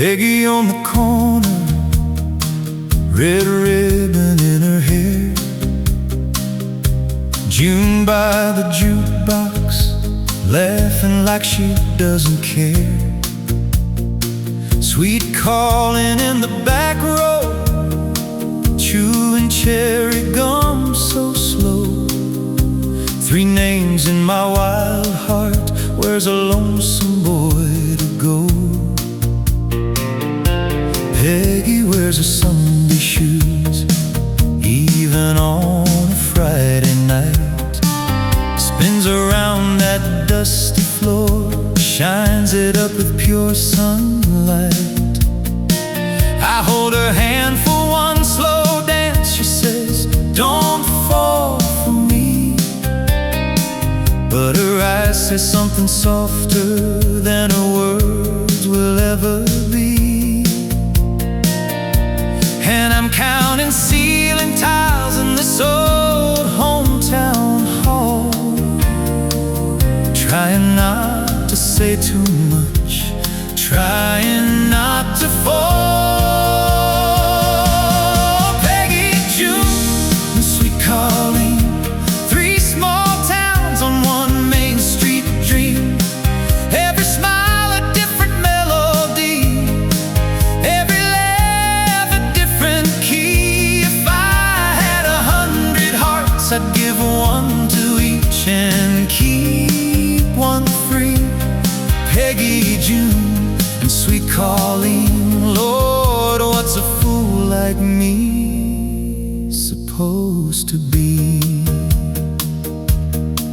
Peggy on the corner, red ribbon in her hair. June by the jukebox, laughing like she doesn't care. Sweet Colleen in the back row, chewing cherry gum so slow. Three names in my wild heart, where's a lonesome boy to go? Peggy wears her Sunday shoes, even on a Friday night. Spins around that dusty floor, shines it up with pure sunlight. I hold her hand for one slow dance. She says, don't fall for me. But her eyes say something softer than her words will ever be. And I'm counting ceiling tiles in this old hometown hall, trying not to say too much, trying not to fall. Peggy, June, and sweet Colleen, three small towns on one main street dream. Every smile a different melody, every laugh a different key. If I had 100 hearts, I'd give one to each and keep one free. Peggy, June, and sweet Colleen, Lord, what's a fool like me supposed to be?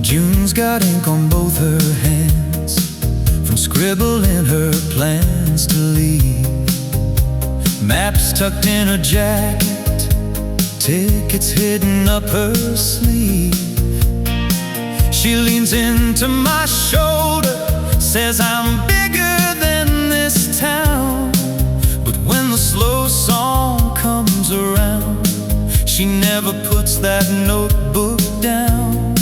June's got ink on both her hands from scribbling her plans to leave. Maps tucked in her jacket, tickets hidden up her sleeve. She leans into my shoulder, says I'm bigger than this town. But when the slow song comes around, she never puts that notebook down.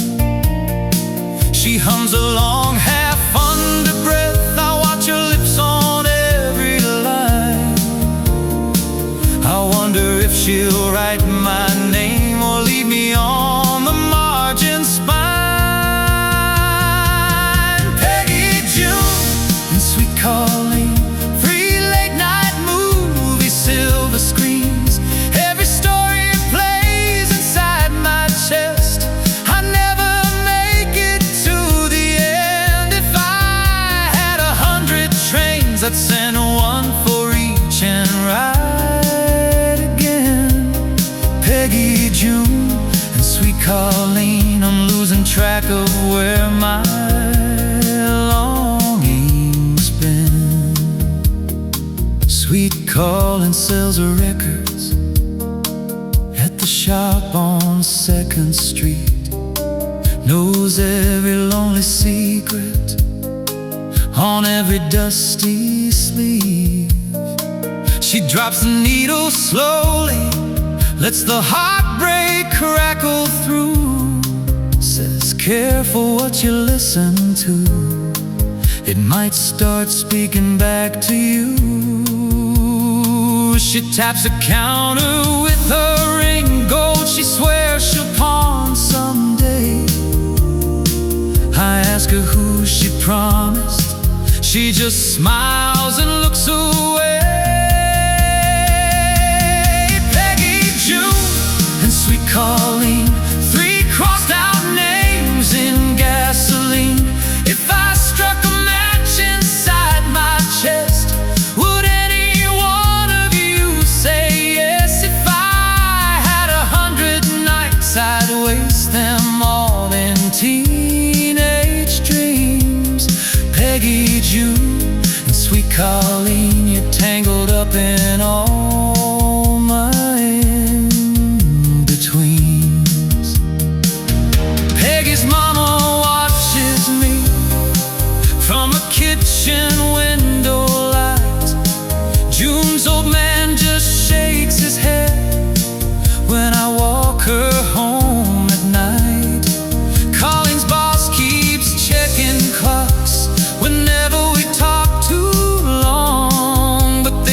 She hums along half under breath. I watch her lips on every line. I wonder if she'll write my name or leave me on the margin spine. Colleen, three late-night movie silver screens. Every story plays inside my chest. I never make it to the end. If I had 100 trains, I'd send one for each and ride again. Peggy, June, and sweet Colleen, I'm losing track of where my Sweet Colleen sells her records at the shop on 2nd Street. Knows every lonely secret on every dusty sleeve. She drops the needle slowly, lets the heartbreak crackle through. Says, careful what you listen to, it might start speaking back to you. She taps a counter with her ring gold. She swears she'll pawn someday. I ask her who she promised. She just smiles and looks away. Peggy, June, and sweet Colleen, three crossed out names in gasoline. If I struck a match inside my chest, would any one of you say yes? If I had 100 nights, I'd waste them all in teenage dreams. Peggy, June, and sweet Colleen, you're tangled up in all my in-betweens. Peggy's mama watches me from a kitchen window light. June's old man just shakes his head when I walk her home at night. Colleen's boss keeps checking clocks whenever we talk too long, but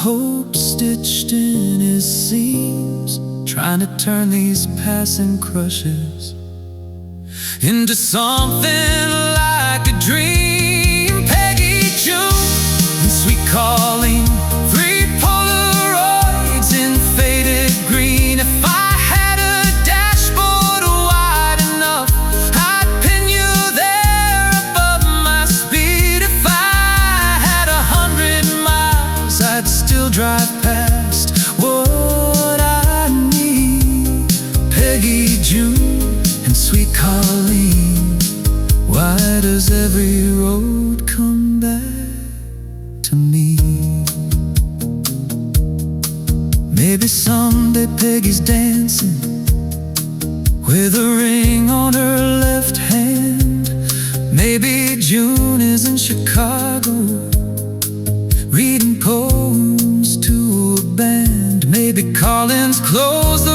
hope stitched in his seams, trying to turn these passing crushes into something like a dream. Peggy, June, and sweet Colleen, 3 Polaroids in faded green. If I had a dashboard wide enough, I'd pin you there above my speed. If I had 100 miles, I'd still drive past what I need. Peggy, June, and sweet Colleen, why does every road come back to me? Maybe someday Peggy's dancing with a ring on her left hand. Maybe June is in Chicago reading poems to a band. Maybe Colin's closed the